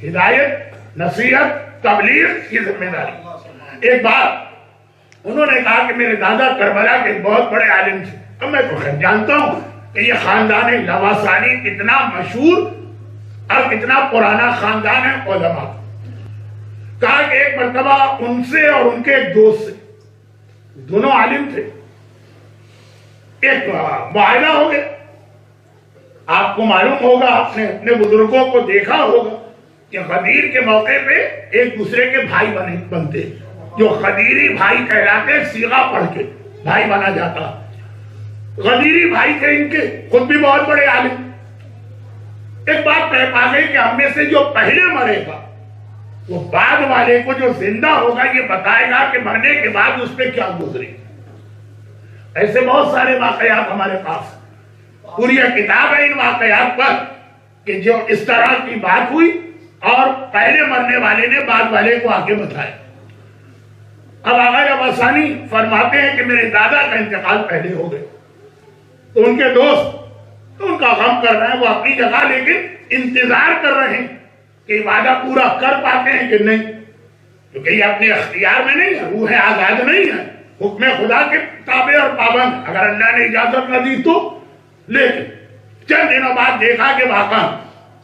ہدایت، نصیحت، تبلیغ کی ذمہ داری۔ ایک بار انہوں نے کہا کہ میرے دادا کربلا کے بہت بڑے عالم تھے، اب میں تو جانتا ہوں کہ یہ خاندان لواسانی کتنا مشہور اور کتنا پرانا خاندان ہے علماء۔ کہا کہ ایک مرتبہ ان سے اور ان کے ایک دوست سے، دونوں عالم تھے، ایک معاہدہ ہو گیا۔ آپ کو معلوم ہوگا، آپ نے اپنے بزرگوں کو دیکھا ہوگا کہ غدیر کے موقع پہ ایک دوسرے کے بھائی بنتے، جو غدیری بھائی کہلاتے، سیغہ پڑھ کے بھائی بنا جاتا۔ غدیری بھائی تھے ان کے، خود بھی بہت بڑے عالم۔ ایک بات طے پا گئی کہ ہم میں سے جو پہلے مرے گا وہ بعد والے کو جو زندہ ہوگا یہ بتائے گا کہ مرنے کے بعد اس پہ کیا گزری۔ ایسے بہت سارے واقعات ہمارے پاس، پوری کتاب ہے ان واقعات پر کہ جو اس طرح کی بات ہوئی اور پہلے مرنے والے نے بعد والے کو آگے بتایا۔ اب آغا لواسانی فرماتے ہیں کہ میرے دادا کا انتقال پہلے ہو گئے، تو ان کے دوست تو ان کا غم کر رہے ہیں، وہ اپنی جگہ لیکن انتظار کر رہے ہیں کہ وعدہ پورا کر پاتے ہیں کہ نہیں، کیونکہ یہ اپنے اختیار میں نہیں ہے، روح آزاد نہیں ہے، حکم خدا کے تابع اور پابند، اگر اللہ نے اجازت نہ دی تو۔ لیکن چند دنوں بعد دیکھا کہ واقعا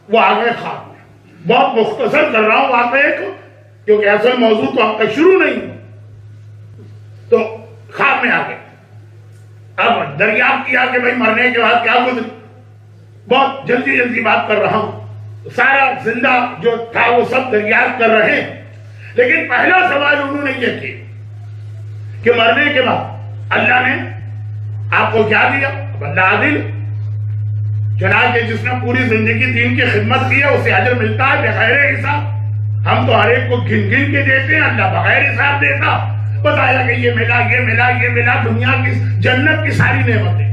وہ آگے خواب میں، بہت مختصر کر رہا ہوں واقعے کو کیونکہ اصل موضوع تو اب تک شروع نہیں ہوا، تو خواب میں آگے اب دریافت کیا کہ بھائی مرنے کے بعد کیا گزری۔ بہت جلدی بات کر رہا ہوں، سارا زندہ جو تھا وہ سب دریافت کر رہے ہیں، لیکن پہلا سوال انہوں نے یہ کیا کہ مرنے کے بعد اللہ نے آپ کو کیا دیا؟ اللہ عادل، چنانچہ جس نے پوری زندگی دین کی خدمت کی ہے اسے اجر ملتا ہے بغیر حساب۔ ہم تو ہر ایک کو گن کے دیتے ہیں، اللہ بغیر حساب دیتا۔ بتایا کہ یہ ملا، یہ ملا، یہ ملا، دنیا کی جنت کی ساری نعمتیں۔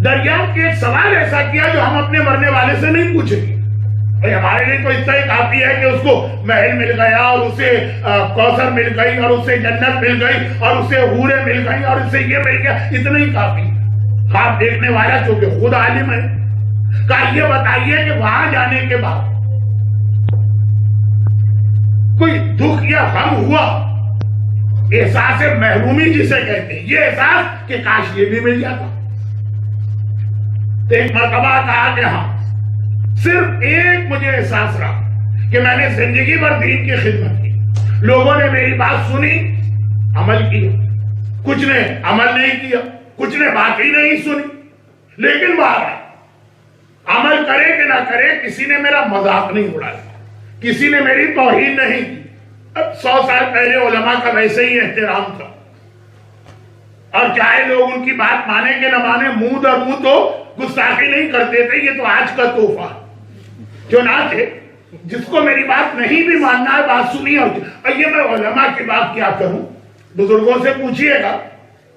دریافت کے ایک سوال ایسا کیا جو ہم اپنے مرنے والے سے نہیں پوچھیں گے۔ ہمارے لیے تو اتنا ہی کافی ہے کہ اس کو محل مل گیا اور اسے کوثر مل گئی اور اسے جنت مل گئی اور اسے حوریں مل گئی اور اسے یہ مل گیا، اتنا ہی کافی۔ خواب دیکھنے والا جو کہ خود عالم ہے کہا یہ بتائیے کہ وہاں جانے کے بعد کوئی دکھ یا غم ہوا؟ احساس محرومی جسے کہتے ہیں، یہ احساس کہ کاش یہ بھی مل جاتا۔ تو ایک مرتبہ کہا کہ ہاں، صرف ایک مجھے احساس رہا کہ میں نے زندگی بھر دین کی خدمت کی، لوگوں نے میری بات سنی، عمل کیا، کچھ نے عمل نہیں کیا، کچھ نے بات ہی نہیں سنی، لیکن بہرحال عمل کرے کہ نہ کرے کسی نے میرا مذاق نہیں اڑایا، کسی نے میری توہین نہیں کی۔ اب 100 سال پہلے علماء کا ویسے ہی احترام تھا، اور چاہے لوگ ان کی بات مانے کہ نہ مانے، منہ در منہ تو گستاخی نہیں کرتے تھے، یہ تو آج کا تحفہ۔ چنانچہ جس کو میری بات نہیں بھی ماننا ہے، بات سنی، اور یہ میں علماء کی بات کیا کروں، بزرگوں سے پوچھئے گا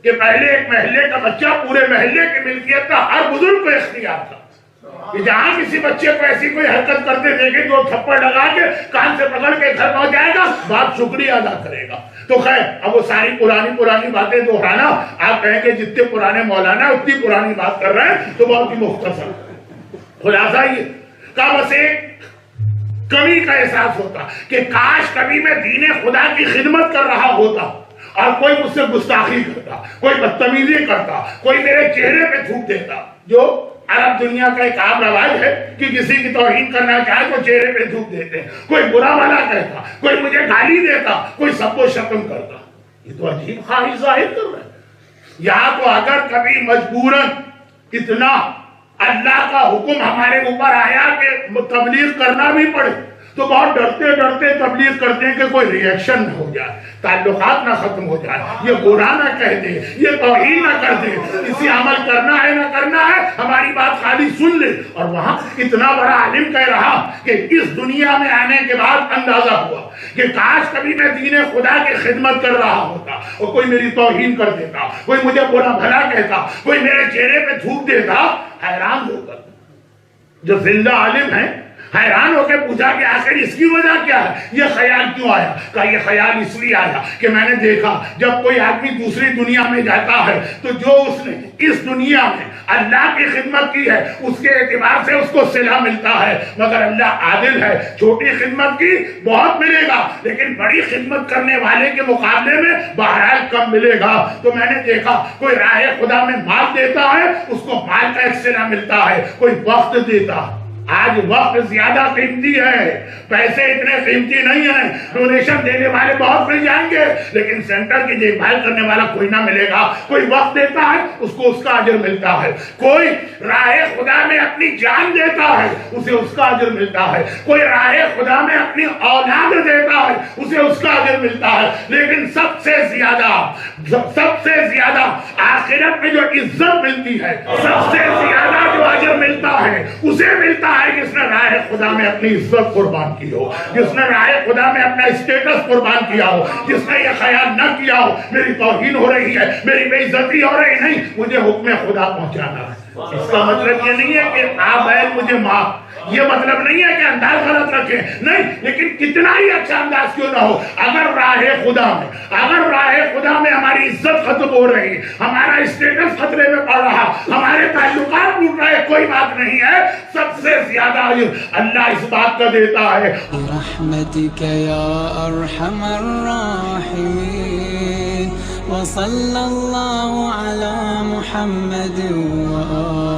کہ پہلے ایک محلے کا بچہ پورے محلے کی ملکیت تھا، ہر بزرگ کو اختیار تھا کہ جہاں کسی بچے کو ایسی کوئی حرکت کرتے دیکھے جو تھپڑ لگا کے کان سے پکڑ کے گھر پہنچ جائے گا، باپ شکریہ ادا کرے گا۔ تو خیر اب وہ ساری پرانی باتیں دہرانا، آپ کہیں کہ جتنے پرانے مولانا اتنی پرانی بات کر رہے ہیں، تو بہت ہی مختصر خلاصہ یہ کا بس ایک کمی کا احساس ہوتا کہ کاش کبھی میں دین خدا کی خدمت کر رہا ہوتا اور کوئی مجھ سے گستاخی کرتا، کوئی بدتمیزی کرتا، کوئی میرے چہرے پہ تھوک دیتا۔ جو عرب دنیا کا ایک عام رواج ہے کہ کسی کی توہین کرنا چاہے تو چہرے پہ تھوک دیتے ہیں، کوئی برا بھلا کہتا، کوئی مجھے گالی دیتا، کوئی سب کو شتم کرتا۔ یہ تو عجیب خواہش ظاہر کر رہے ہیں۔ یہاں تو اگر کبھی مجبوراً اتنا اللہ کا حکم ہمارے اوپر آیا کہ تبلیغ کرنا بھی پڑے تو بہت ڈرتے تبلیغ کرتے ہیں کہ کوئی ریئیکشن نہ ہو جائے، تعلقات نہ ختم ہو جائے، یہ برا نہ کہہ دے، یہ توہین نہ کر دے، اسی عمل کرنا ہے نہ کرنا ہے، ہماری بات خالی سن لے۔ اور وہاں اتنا بڑا عالم کہہ رہا کہ اس دنیا میں آنے کے بعد اندازہ ہوا کہ کاش کبھی میں دین خدا کی خدمت کر رہا ہوتا اور کوئی میری توہین کر دیتا، کوئی مجھے برا بھلا کہتا، کوئی میرے چہرے پہ تھوک دیتا۔ حیران ہو کر جو زندہ عالم ہیں حیران ہو کے پوچھا کہ آخر اس کی وجہ کیا ہے، یہ خیال کیوں آیا؟ کہا یہ خیال اس لیے آیا کہ میں نے دیکھا جب کوئی آدمی دوسری دنیا میں جاتا ہے تو جو اس نے اس دنیا میں اللہ کی خدمت کی ہے اس کے اعتبار سے اس کو صلہ ملتا ہے، مگر اللہ عادل ہے، چھوٹی خدمت کی بہت ملے گا لیکن بڑی خدمت کرنے والے کے مقابلے میں بہرحال کم ملے گا۔ تو میں نے دیکھا کوئی راہ خدا میں مال دیتا ہے اس کو مال کا ایک صلہ ملتا ہے، کوئی وقت دیتا ہے۔ آج وقت زیادہ قیمتی ہے، پیسے اتنے قیمتی نہیں ہیں، ڈونیشن دینے والے بہت مل جائیں گے لیکن سینٹر کی دیکھ بھال کرنے والا کوئی نہ ملے گا۔ کوئی وقت دیتا ہے اس کو اس کا اجر ملتا ہے، کوئی راہ خدا میں اپنی جان دیتا ہے اسے اس کا اجر ملتا ہے، کوئی راہ خدا میں اپنی اولاد دیتا ہے اسے اس کا اجر ملتا ہے، لیکن سب سے زیادہ آخرت میں جو عزت ملتی ہے، سب سے زیادہ جو اجر ملتا ہے اسے ملتا ہے جس نے راہ خدا میں اپنی عزت قربان کی ہو، جس نے راہ خدا میں اپنا اسٹیٹس قربان کیا ہو، جس نے یہ خیال نہ کیا ہو میری توہین ہو رہی ہے، میری بے عزتی ہو رہی، نہیں، مجھے حکم خدا پہنچانا ہے۔ اس کا مطلب یہ نہیں ہے کہ آپ ہیں مجھے معاف، یہ مطلب نہیں ہے کہ انداز غلط رکھیں، نہیں، لیکن کتنا ہی اچھا انداز کیوں نہ ہو، اگر راہ خدا میں ہماری عزت ختم ہو رہی، ہمارا اسٹیٹس خطرے میں پڑ رہا، ہمارے تعلقات ٹوٹ رہے، کوئی بات نہیں ہے، سب سے زیادہ اللہ اس بات کا دیتا ہے۔ برحمتک یا ارحم الراحمین وصلی اللہ علی محمد وآلہ